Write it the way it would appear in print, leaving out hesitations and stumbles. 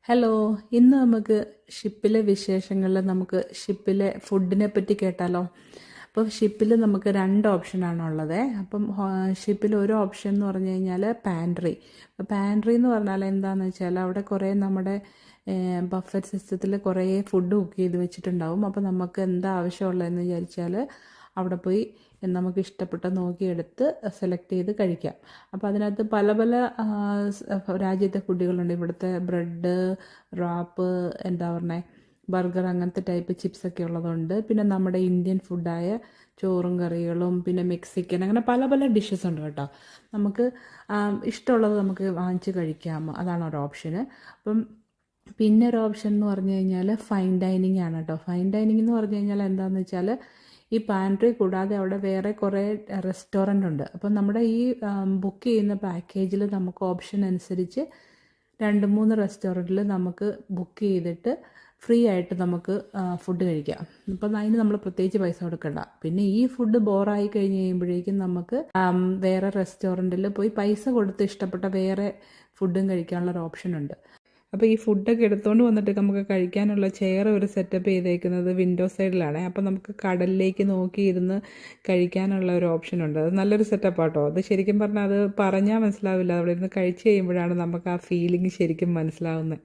Hello, ഇന്ന് നമുക്ക് ഷിപ്പിലെ വിശേഷങ്ങളിൽ നമുക്ക് ഷിപ്പിലെ ഫുഡിനെ പറ്റി കേട്ടാലോ. അപ്പോൾ ഷിപ്പിൽ നമുക്ക് രണ്ട് ഓപ്ഷനാണ് ഉള്ളത്. അപ്പം ഷിപ്പിൽ ഒരു ഓപ്ഷൻ എന്ന് പറഞ്ഞു കഴിഞ്ഞാൽ പാൻട്രി. പാൻട്രി എന്ന് പറഞ്ഞാൽ എന്താണെന്ന് വെച്ചാൽ അവിടെ കുറേ നമ്മുടെ ബഫറ്റ് സിസ്റ്റത്തിൽ കുറേ ഫുഡ് കുക്ക് ചെയ്ത് വെച്ചിട്ടുണ്ടാവും. അപ്പോൾ നമുക്ക് എന്താ ആവശ്യമുള്ളതെന്ന് വിചാരിച്ചാൽ അവിടെ പോയി നമുക്ക് ഇഷ്ടപ്പെട്ട നോക്കിയെടുത്ത് സെലക്ട് ചെയ്ത് കഴിക്കാം. അപ്പോൾ അതിനകത്ത് പല പല രാജ്യത്തെ ഫുഡുകളുണ്ട്. ഇവിടുത്തെ ബ്രെഡ്, റാപ്പ്, എന്താ പറഞ്ഞേ, ബർഗർ, അങ്ങനത്തെ ടൈപ്പ് ചിപ്സൊക്കെ ഉള്ളതുണ്ട്. പിന്നെ നമ്മുടെ ഇന്ത്യൻ ഫുഡായ ചോറും കറികളും, പിന്നെ മെക്സിക്കൻ, അങ്ങനെ പല പല ഡിഷസ് ഉണ്ട് കേട്ടോ. നമുക്ക് ഇഷ്ടമുള്ളത് നമുക്ക് വാങ്ങിച്ച് കഴിക്കാം. അതാണ് ഒരു ഓപ്ഷന്. അപ്പം പിന്നെ ഒരു ഓപ്ഷൻ എന്ന് പറഞ്ഞു കഴിഞ്ഞാൽ ഫൈൻ ഡൈനിങ് ആണ് കേട്ടോ. ഫൈൻ ഡൈനിങ് എന്ന് പറഞ്ഞു കഴിഞ്ഞാൽ എന്താണെന്ന് വെച്ചാൽ ഈ പാൻട്രി കൂടാതെ അവിടെ വേറെ കുറേ റെസ്റ്റോറൻ്റ് ഉണ്ട്. അപ്പം നമ്മുടെ ഈ ബുക്ക് ചെയ്യുന്ന പാക്കേജിൽ നമുക്ക് ഓപ്ഷൻ അനുസരിച്ച് 2-3 റെസ്റ്റോറൻറ്റിൽ നമുക്ക് ബുക്ക് ചെയ്തിട്ട് ഫ്രീ ആയിട്ട് നമുക്ക് ഫുഡ് കഴിക്കാം. അപ്പം അതിന് നമ്മൾ പ്രത്യേകിച്ച് പൈസ കൊടുക്കണ്ട. പിന്നെ ഈ ഫുഡ് ബോറായി കഴിഞ്ഞ് കഴിയുമ്പോഴേക്കും നമുക്ക് വേറെ റെസ്റ്റോറൻറ്റിൽ പോയി പൈസ കൊടുത്ത് ഇഷ്ടപ്പെട്ട വേറെ ഫുഡും കഴിക്കാനുള്ളൊരു ഓപ്ഷൻ ഉണ്ട്. അപ്പോൾ ഈ ഫുഡൊക്കെ എടുത്തുകൊണ്ട് വന്നിട്ട് നമുക്ക് കഴിക്കാനുള്ള ചെയർ ഒരു സെറ്റപ്പ് ചെയ്തേക്കുന്നത് വിൻഡോ സൈഡിലാണ്. അപ്പോൾ നമുക്ക് കടലിലേക്ക് നോക്കി ഇരുന്ന് കഴിക്കാനുള്ള ഒരു ഓപ്ഷൻ ഉണ്ട്. അത് നല്ലൊരു സെറ്റപ്പാട്ടോ. അത് ശരിക്കും പറഞ്ഞാൽ അത് പറഞ്ഞാൽ മനസ്സിലാവില്ല. അവിടെ ഇരുന്ന് കഴിച്ച് കഴിയുമ്പോഴാണ് നമുക്ക് ആ ഫീലിംഗ് ശരിക്കും മനസ്സിലാവുന്നത്.